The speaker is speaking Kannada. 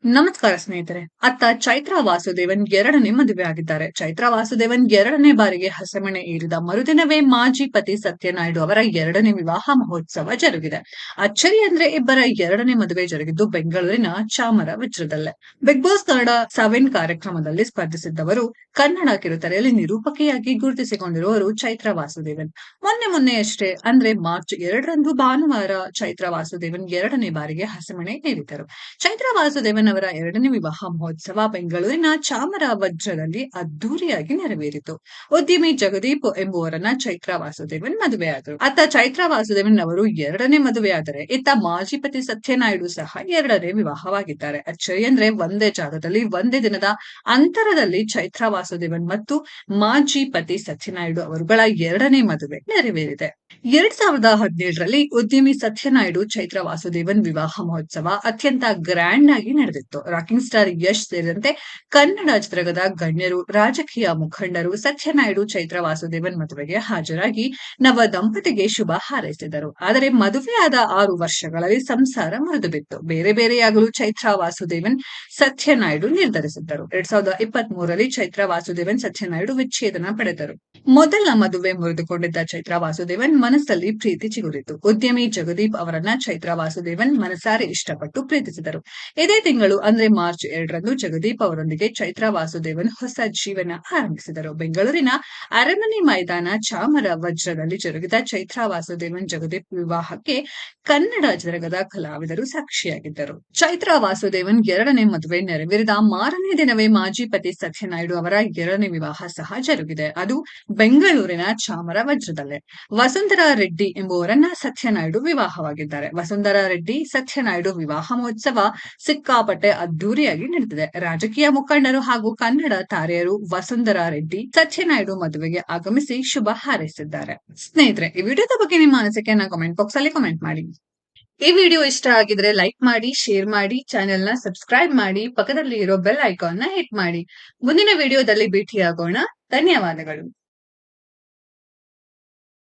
ನಮಸ್ಕಾರ ಸ್ನೇಹಿತರೆ. ಅತ್ತ ಚೈತ್ರಾ ವಾಸುದೇವನ್ ಎರಡನೇ ಮದುವೆ ಆಗಿದ್ದಾರೆ. ಚೈತ್ರಾ ವಾಸುದೇವನ್ ಎರಡನೇ ಬಾರಿಗೆ ಹಸೆಮಣೆ ಏರಿದ ಮರುದಿನವೇ ಮಾಜಿ ಪತಿ ಸತ್ಯನಾಯ್ಡು ಅವರ ಎರಡನೇ ವಿವಾಹ ಮಹೋತ್ಸವ ಜರುಗಿದೆ. ಅಚ್ಚರಿ ಅಂದ್ರೆ ಇಬ್ಬರ ಎರಡನೇ ಮದುವೆ ಜರುಗಿದ್ದು ಬೆಂಗಳೂರಿನ ಚಾಮರ ವಜ್ರದಲ್ಲೇ. ಬಿಗ್ ಬಾಸ್ ಕನ್ನಡ 7 ಕಾರ್ಯಕ್ರಮದಲ್ಲಿ ಸ್ಪರ್ಧಿಸಿದ್ದವರು ಕನ್ನಡ ಕಿರುತೆರೆಯಲ್ಲಿ ನಿರೂಪಕಿಯಾಗಿ ಗುರುತಿಸಿಕೊಂಡಿರುವವರು ಚೈತ್ರಾ ವಾಸುದೇವನ್. ಮೊನ್ನೆಯಷ್ಟೇ ಅಂದ್ರೆ ಮಾರ್ಚ್ 2ರಂದು ಭಾನುವಾರ ಚೈತ್ರಾ ವಾಸುದೇವನ್ ಎರಡನೇ ಬಾರಿಗೆ ಹಸೆಮಣೆ ಏರಿದರು. ಚೈತ್ರಾ ವಾಸುದೇವನ್ ಅವರ ಎರಡನೇ ವಿವಾಹ ಮಹೋತ್ಸವ ಬೆಂಗಳೂರಿನ ಚಾಮರ ವಜ್ರದಲ್ಲಿ ಅದ್ದೂರಿಯಾಗಿ ನೆರವೇರಿತು. ಉದ್ಯಮಿ ಜಗದೀಪ್ ಎಂಬುವರನ್ನ ಚೈತ್ರಾ ವಾಸುದೇವನ್ ಮದುವೆಯಾದರು. ಅತ್ತ ಚೈತ್ರಾ ವಾಸುದೇವನ್ ಅವರು ಎರಡನೇ ಮದುವೆಯಾದರೆ ಇತ್ತ ಮಾಜಿ ಪತಿ ಸತ್ಯನಾಯ್ಡು ಸಹ ಎರಡನೇ ವಿವಾಹವಾಗಿದ್ದಾರೆ. ಅಚ್ಚರಿ ಅಂದ್ರೆ ಒಂದೇ ಜಾಗದಲ್ಲಿ ಒಂದೇ ದಿನದ ಅಂತರದಲ್ಲಿ ಚೈತ್ರಾ ವಾಸುದೇವನ್ ಮತ್ತು ಮಾಜಿ ಪತಿ ಸತ್ಯನಾಯ್ಡು ಅವರುಗಳ ಎರಡನೇ ಮದುವೆ ನೆರವೇರಿದೆ. 2017ರಲ್ಲಿ ಉದ್ಯಮಿ ಸತ್ಯನಾಯ್ಡು ಚೈತ್ರಾ ವಾಸುದೇವನ್ ವಿವಾಹ ಮಹೋತ್ಸವ ಅತ್ಯಂತ ಗ್ರ್ಯಾಂಡ್ ಆಗಿ ನಡೆದಿತ್ತು. ರಾಕಿಂಗ್ ಸ್ಟಾರ್ ಯಶ್ ಸೇರಿದಂತೆ ಕನ್ನಡ ಚಿತ್ರರಂಗದ ಗಣ್ಯರು, ರಾಜಕೀಯ ಮುಖಂಡರು ಸತ್ಯನಾಯ್ಡು ಚೈತ್ರಾ ವಾಸುದೇವನ್ ಮದುವೆಗೆ ಹಾಜರಾಗಿ ನವ ದಂಪತಿಗೆ ಶುಭ ಹಾರೈಸಿದರು. ಆದರೆ ಮದುವೆಯಾದ 6 ವರ್ಷಗಳಲ್ಲಿ ಸಂಸಾರ ಮುರಿದುಬಿತ್ತು. ಬೇರೆಯಾಗಲು ಚೈತ್ರಾ ವಾಸುದೇವನ್ ಸತ್ಯನಾಯ್ಡು ನಿರ್ಧರಿಸಿದ್ದರು. 2023ರಲ್ಲಿ ಚೈತ್ರಾ ವಾಸುದೇವನ್ ಸತ್ಯನಾಯ್ಡು ವಿಚ್ಛೇದನ ಪಡೆದರು. ಮೊದಲ ಮದುವೆ ಮುರಿದುಕೊಂಡಿದ್ದ ಚೈತ್ರಾ ವಾಸುದೇವನ್ ಮನಸ್ಸಲ್ಲಿ ಪ್ರೀತಿ ಚಿಗುರಿತು. ಉದ್ಯಮಿ ಜಗದೀಪ್ ಅವರನ್ನ ಚೈತ್ರಾ ವಾಸುದೇವನ್ ಮನಸಾರೆ ಇಷ್ಟಪಟ್ಟು ಪ್ರೀತಿಸಿದರು. ಇದೇ ತಿಂಗಳು ಅಂದ್ರೆ ಮಾರ್ಚ್ 2ರಂದು ಜಗದೀಪ್ ಅವರೊಂದಿಗೆ ಚೈತ್ರಾ ವಾಸುದೇವನ್ ಹೊಸ ಜೀವನ ಆರಂಭಿಸಿದರು. ಬೆಂಗಳೂರಿನ ಅರಮನೆ ಮೈದಾನ ಚಾಮರ ವಜ್ರದಲ್ಲಿ ಜರುಗಿದ ಚೈತ್ರಾ ವಾಸುದೇವನ್ ಜಗದೀಪ್ ವಿವಾಹಕ್ಕೆ ಕನ್ನಡ ಚಿತ್ರರಂಗದ ಕಲಾವಿದರು ಸಾಕ್ಷಿಯಾಗಿದ್ದರು. ಚೈತ್ರಾ ವಾಸುದೇವನ್ ಎರಡನೇ ಮದುವೆ ನೆರವೇರಿದ ಮಾರನೇ ದಿನವೇ ಮಾಜಿ ಪತಿ ಸತ್ಯನಾಯ್ಡು ಅವರ ಎರಡನೇ ವಿವಾಹ ಸಹ ಜರುಗಿದೆ. ಅದು ಬೆಂಗಳೂರಿನ ಚಾಮರ ವಜ್ರದಲ್ಲೇ. ವಸುಂಧರಾ ರೆಡ್ಡಿ ಎಂಬುವರನ್ನ ಸತ್ಯನಾಯ್ಡು ವಿವಾಹವಾಗಿದ್ದಾರೆ. ವಸುಂಧರಾ ರೆಡ್ಡಿ ಸತ್ಯನಾಯ್ಡು ವಿವಾಹ ಮಹೋತ್ಸವ ಸಿಕ್ಕಾಪಟ್ಟೆ ಅದ್ದೂರಿಯಾಗಿ ನಡೆದಿದೆ. ರಾಜಕೀಯ ಮುಖಂಡರು ಹಾಗೂ ಕನ್ನಡ ತಾರೆಯರು ವಸುಂಧರಾ ರೆಡ್ಡಿ ಸತ್ಯನಾಯ್ಡು ಮದುವೆಗೆ ಆಗಮಿಸಿ ಶುಭ ಹಾರೈಸಿದ್ದಾರೆ. ಸ್ನೇಹಿತರೆ, ಈ ವಿಡಿಯೋದ ಬಗ್ಗೆ ನಿಮ್ಮ ಅನಿಸಿಕೆಯನ್ನ ಕಾಮೆಂಟ್ ಬಾಕ್ಸ್ ಅಲ್ಲಿ ಕಾಮೆಂಟ್ ಮಾಡಿ. ಈ ವಿಡಿಯೋ ಇಷ್ಟ ಆಗಿದ್ರೆ ಲೈಕ್ ಮಾಡಿ, ಶೇರ್ ಮಾಡಿ, ಚಾನೆಲ್ ನ ಸಬ್ಸ್ಕ್ರೈಬ್ ಮಾಡಿ, ಪಕ್ಕದಲ್ಲಿ ಇರೋ ಬೆಲ್ ಐಕಾನ್ ನ ಹಿಟ್ ಮಾಡಿ. ಮುಂದಿನ ವಿಡಿಯೋದಲ್ಲಿ ಭೇಟಿಯಾಗೋಣ. ಧನ್ಯವಾದಗಳು.